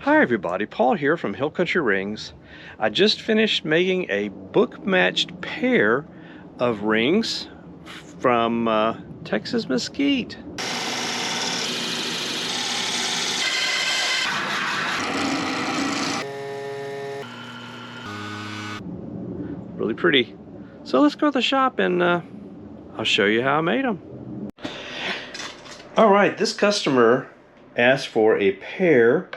Hi everybody, Paul here from Hill Country Rings. I just finished making a book-matched pair of rings from Tx Mesquite. Really pretty. So let's go to the shop and I'll show you how I made them. Alright, this customer asked for a pair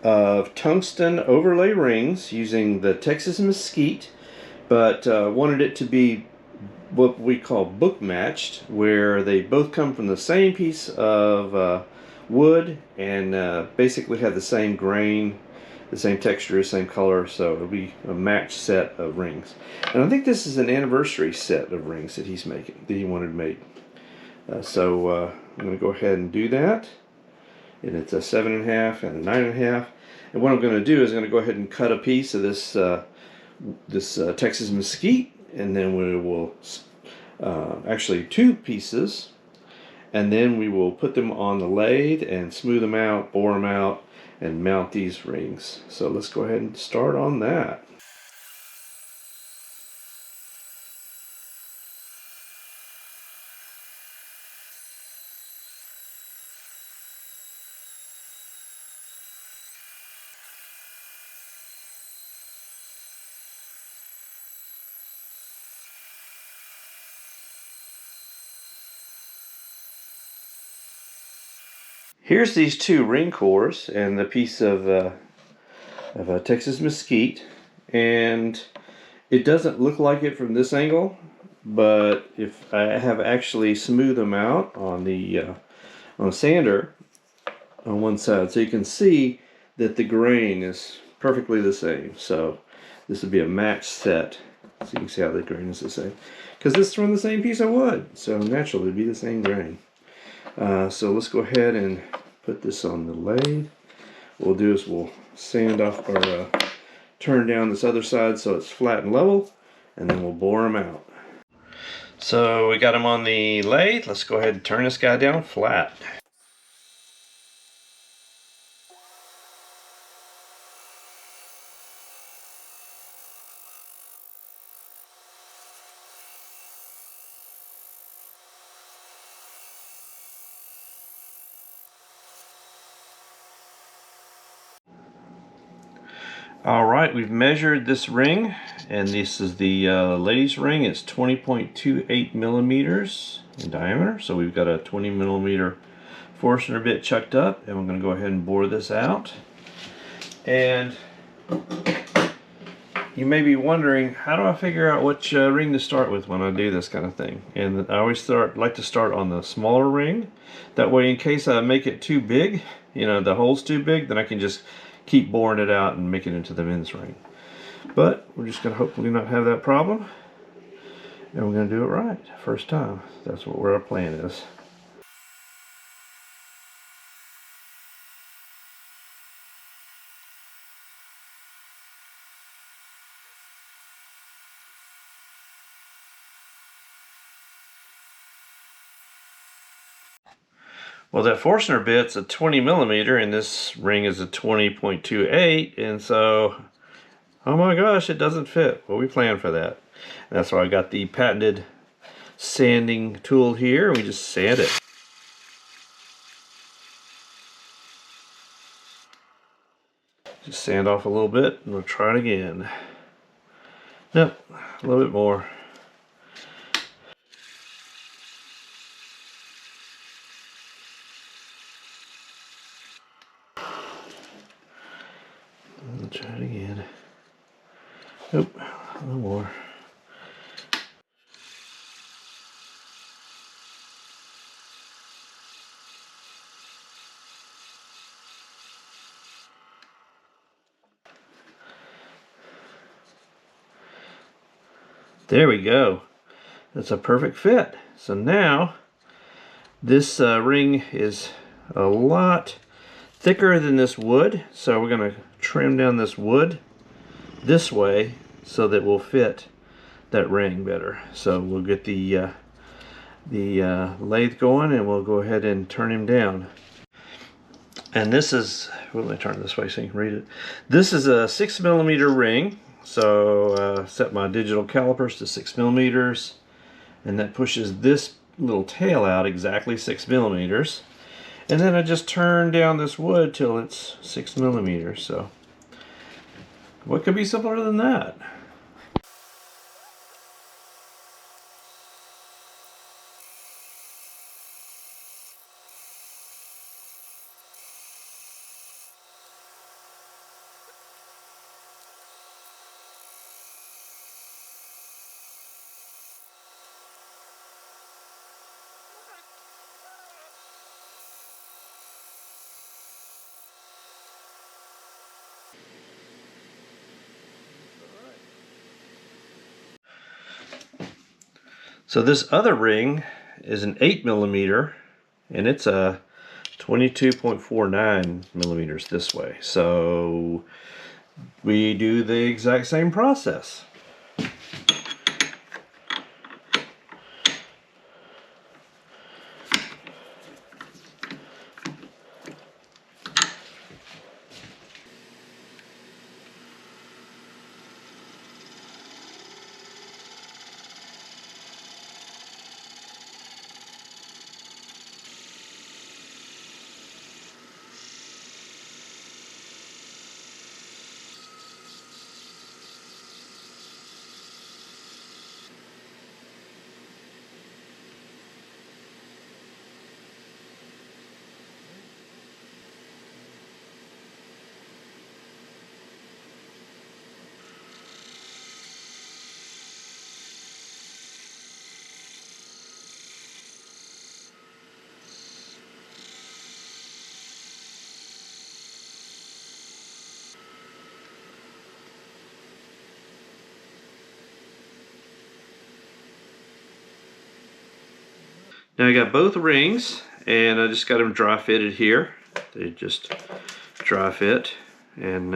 of tungsten overlay rings using the Tx Mesquite, but wanted it to be what we call book matched, where they both come from the same piece of wood and basically have the same grain, the same texture, same color, so it'll be a matched set of rings. And I think this is an anniversary set of rings that he's making, that he wanted made. So I'm going to go ahead and do that. And it's a 7.5 and a 9.5. And what I'm going to do is I'm going to go ahead and cut a piece of this Tx Mesquite, and then we will actually 2 pieces, and then we will put them on the lathe and smooth them out, bore them out, and mount these rings. So let's go ahead and start on that. Here's these 2 ring cores and the piece of Tx Mesquite, and it doesn't look like it from this angle, but if I have actually smoothed them out on the sander on one side, so you can see that the grain is perfectly the same. So this would be a matched set, so you can see how the grain is the same, because this is from the same piece of wood, so naturally it'd be the same grain. So let's go ahead and put this on the lathe. What we'll do is we'll sand off or turn down this other side so it's flat and level, and then we'll bore them out. So we got them on the lathe. Let's go ahead and turn this guy down flat. Alright, we've measured this ring, and this is the lady's ring. It's 20.28 millimeters in diameter, so we've got a 20 millimeter Forstner bit chucked up, and we're going to go ahead and bore this out. And you may be wondering, how do I figure out which ring to start with when I do this kind of thing? And I always like to start on the smaller ring. That way, in case I make it too big, you know, the hole's too big, then I can just keep boring it out and make it into the men's ring. But we're just going to hopefully not have that problem, and we're going to do it right first time. That's what our plan is. Well, that Forstner bit's a 20 millimeter, and this ring is a 20.28, and so, oh my gosh, it doesn't fit. Well, we planned for that. And that's why I got the patented sanding tool here, and we just sand it. Just sand off a little bit, and we'll try it again. Nope, a little bit more. I'll try it again. Nope, a little more. There we go. That's a perfect fit. So now this ring is a lot thicker than this wood, so we're going to trim down this wood this way so that we'll fit that ring better. So we'll get the lathe going, and we'll go ahead and turn him down. And this is, well, let me turn this way so you can read it. This is a 6mm ring. So set my digital calipers to 6mm, and that pushes this little tail out exactly 6mm. And then I just turn down this wood till it's 6mm. So what could be simpler than that? So this other ring is an 8mm, and it's a 22.49mm this way. So we do the exact same process. Now I got both rings, and I just got them dry fitted here. They just dry fit, and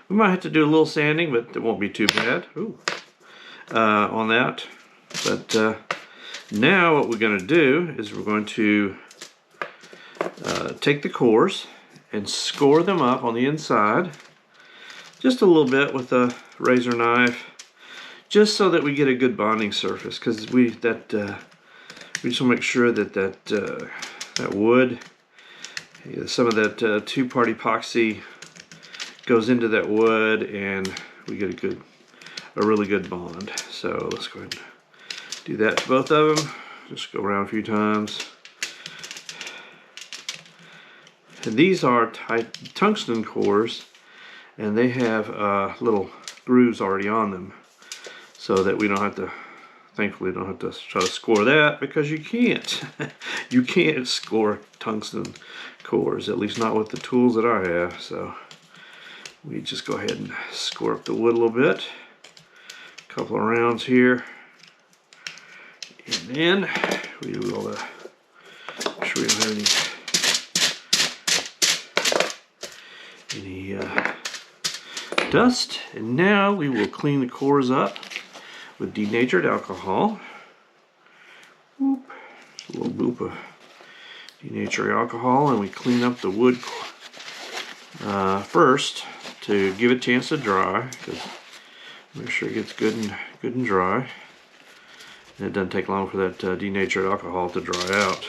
we might have to do a little sanding, but it won't be too bad. Ooh. On that. But now what we're going to do is we're going to take the cores and score them up on the inside just a little bit with a razor knife, just so that we get a good bonding surface, because we just want to make sure that that wood, some of that two-part epoxy goes into that wood, and we get a really good bond. So let's go ahead and do that to both of them. Just go around a few times. And these are tungsten cores, and they have little grooves already on them, so that we don't have to, thankfully don't have to try to score that, because you can't. You can't score tungsten cores, at least not with the tools that I have. So we just go ahead and score up the wood a little bit. A couple of rounds here. And then we will make sure we don't have any dust. And now we will clean the cores up with denatured alcohol. Whoop. Just a little boop of denatured alcohol, and we clean up the wood first to give it a chance to dry. Make sure it gets good and dry. And it doesn't take long for that denatured alcohol to dry out.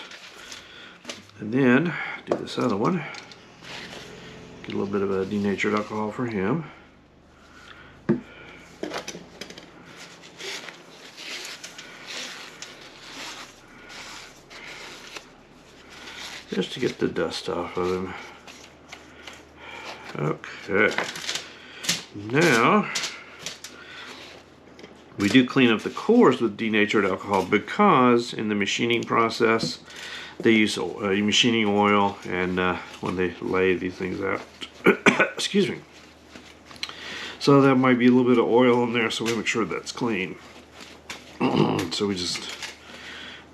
And then do this other one. Get a little bit of a denatured alcohol for him. Just to get the dust off of him. Okay. Now we do clean up the cores with denatured alcohol, because in the machining process they use machining oil, and when they lay these things out, excuse me, so that might be a little bit of oil in there, so we make sure that's clean. So we just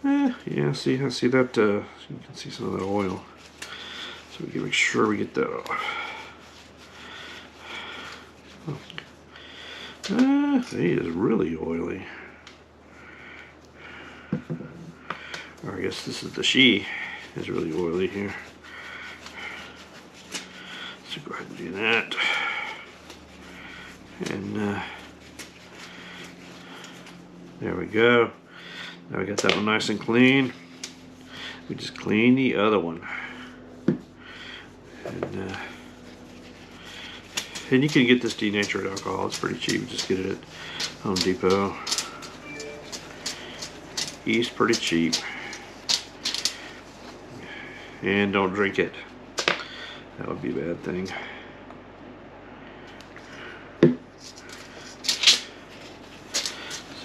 yeah, see that you can see some of that oil, so we can make sure we get that off. He is really oily. Or I guess this is the she is really oily here. do that. And there we go. Now we got that one nice and clean. We just clean the other one. And you can get this denatured alcohol. It's pretty cheap. Just get it at Home Depot. It's pretty cheap. And don't drink it. That would be a bad thing.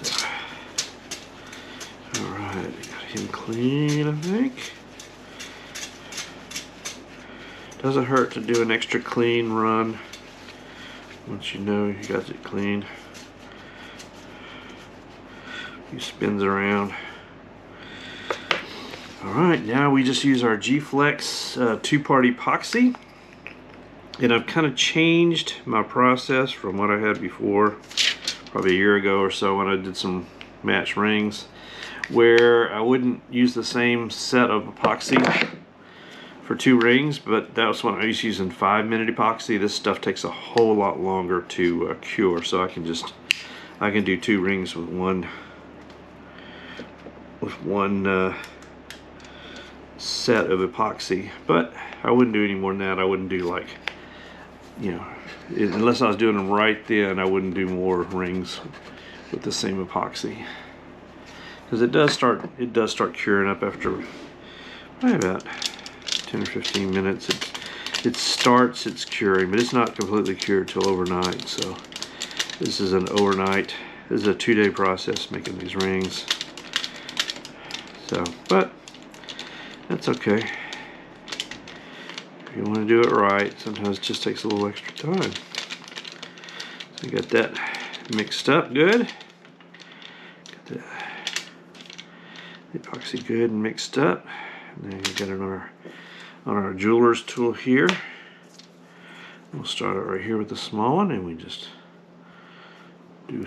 So, alright, got him clean, I think. Doesn't hurt to do an extra clean run once you know you got it clean. He spins around. Alright, now we just use our G-Flex two-part epoxy. And I've kind of changed my process from what I had before, probably a year ago or so when I did some match rings, where I wouldn't use the same set of epoxy for 2 rings, but that was when I was using 5-minute epoxy. This stuff takes a whole lot longer to cure, so I can do 2 rings with one set of epoxy. But I wouldn't do any more than that. I wouldn't do, like, you know, unless I was doing them right then, I wouldn't do more rings with the same epoxy, because it does start curing up after probably about 10 or 15 minutes. It starts its curing, but it's not completely cured till overnight. So this is an overnight. This is a 2-day process making these rings. So, but that's okay. If you want to do it right, sometimes it just takes a little extra time. So we got that mixed up good. Got the epoxy good and mixed up. And then we got it on our jeweler's tool here. We'll start it right here with the small one, and we just do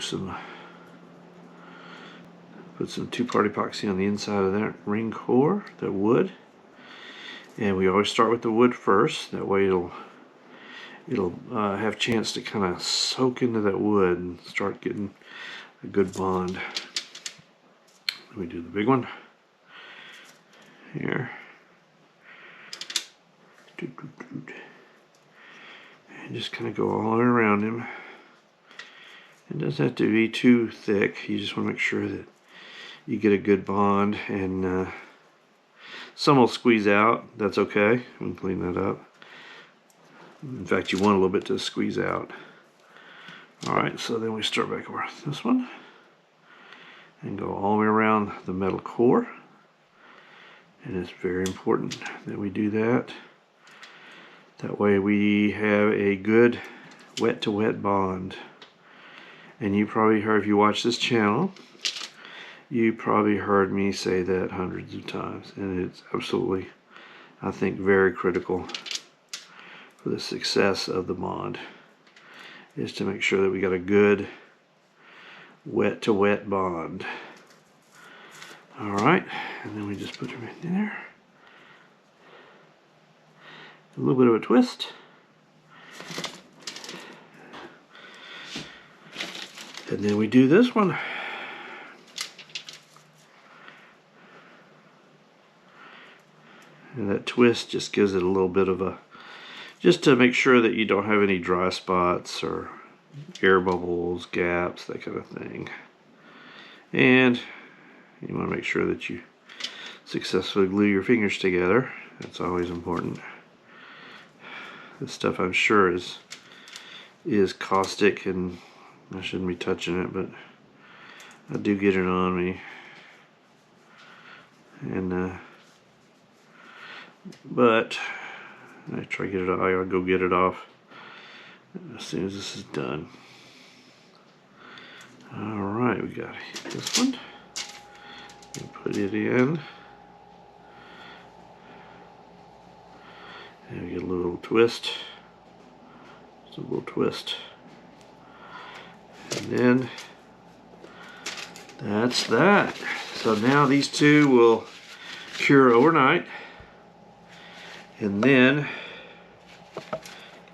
put some two-part epoxy on the inside of that ring core, that wood. And we always start with the wood first. That way it'll have a chance to kind of soak into that wood and start getting a good bond. Then we do the big one here. And just kind of go all the way around him. It doesn't have to be too thick. You just want to make sure that you get a good bond, and some will squeeze out. That's okay. We can clean that up. In fact, you want a little bit to squeeze out. Alright, so then we start back with this one and go all the way around the metal core. And it's very important that we do that. That way we have a good wet-to-wet bond. And you probably heard, if you watch this channel, you probably heard me say that hundreds of times. And it's absolutely, I think, very critical for the success of the bond, is to make sure that we got a good wet-to-wet bond. Alright, and then we just put them in there. A little bit of a twist. And then we do this one. And that twist just gives it a little bit of a, just to make sure that you don't have any dry spots or air bubbles, gaps, that kind of thing. And you want to make sure that you successfully glue your fingers together. That's always important. This stuff, I'm sure, is caustic, and I shouldn't be touching it, but I do get it on me. And but I try to get it off. I'll go get it off as soon as this is done. Alright, we got this one. Put it in. And we get a little twist. Just a little twist. And then that's that. So now these two will cure overnight. And then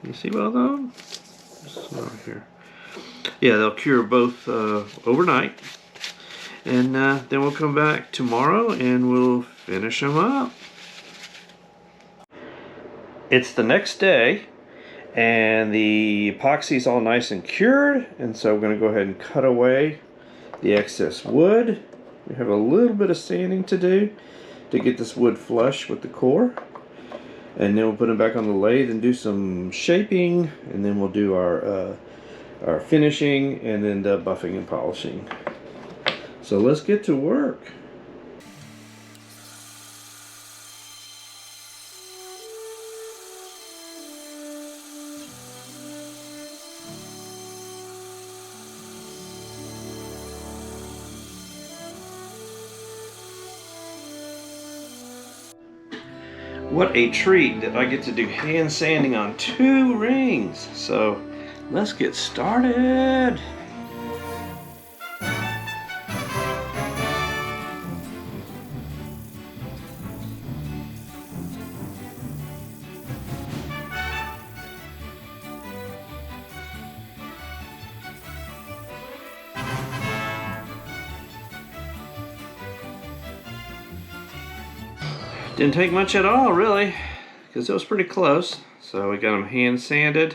You see both of them? Just over here. Yeah, they'll cure both overnight. And then we'll come back tomorrow and we'll finish them up. It's the next day and the epoxy's all nice and cured, and so we're going to go ahead and cut away the excess wood. We have a little bit of sanding to do to get this wood flush with the core. And then we'll put it back on the lathe and do some shaping, and then we'll do our finishing and then the buffing and polishing. So let's get to work. What a treat that I get to do hand sanding on 2 rings. So let's get started. Didn't take much at all, really, because it was pretty close. So we got them hand sanded.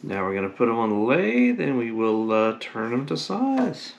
Now we're going to put them on the lathe and we will turn them to size.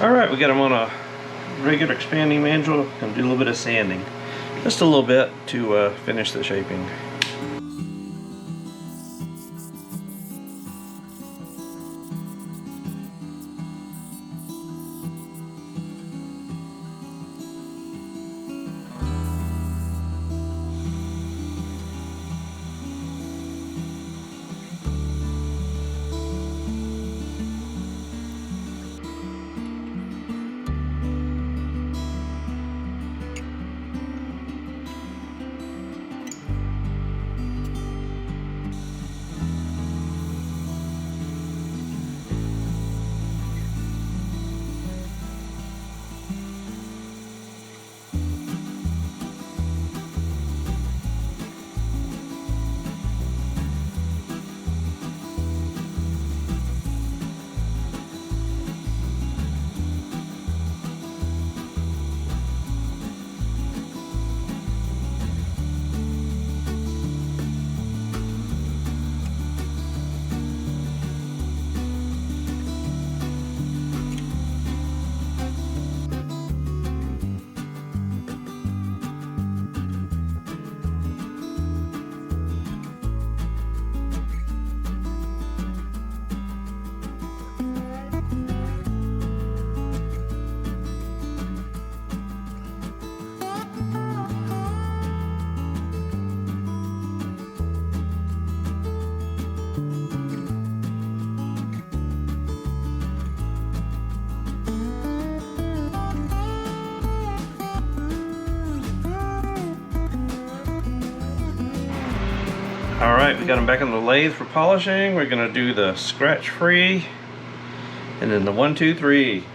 Alright, we got them on a regular expanding mandrel. Gonna do a little bit of sanding. Just a little bit to finish the shaping. Alright, we got them back on the lathe for polishing. We're going to do the scratch free and then the 1, 2, 3.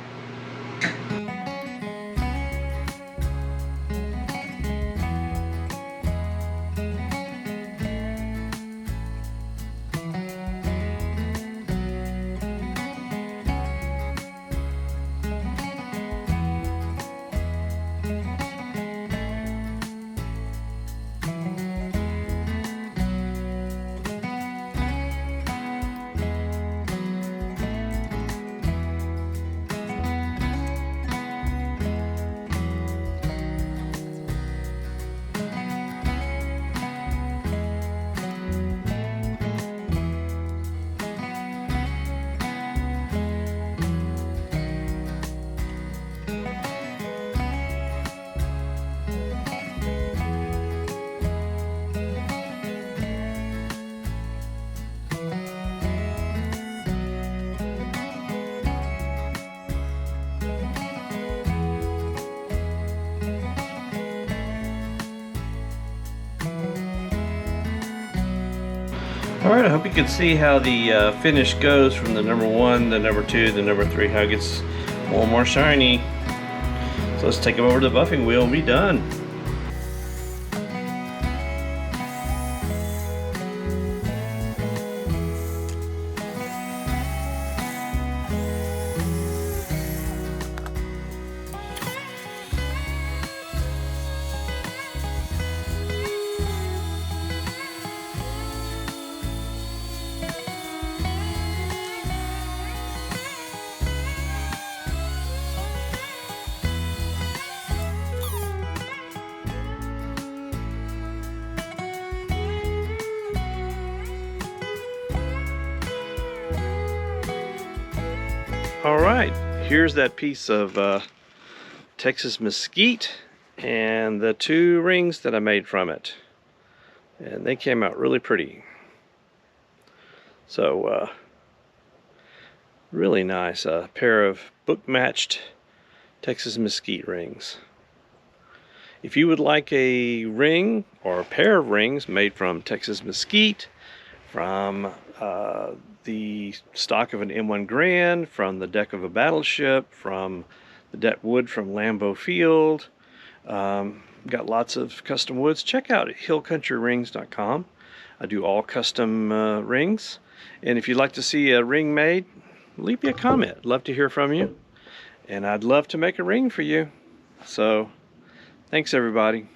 Alright, I hope you can see how the finish goes from the number 1, the number 2, the number 3, how it gets more and more shiny. So let's take them over to the buffing wheel and be done. Alright, here's that piece of Tx Mesquite and the 2 rings that I made from it. And they came out really pretty. So, really nice. A pair of book-matched Tx Mesquite rings. If you would like a ring or a pair of rings made from Tx Mesquite, from the stock of an M1 Grand, from the deck of a battleship, from the deck wood from Lambeau Field, got lots of custom woods. Check out hillcountryrings.com. I do all custom rings, and if you'd like to see a ring made, leave me a comment. Love to hear from you, and I'd love to make a ring for you. So thanks everybody.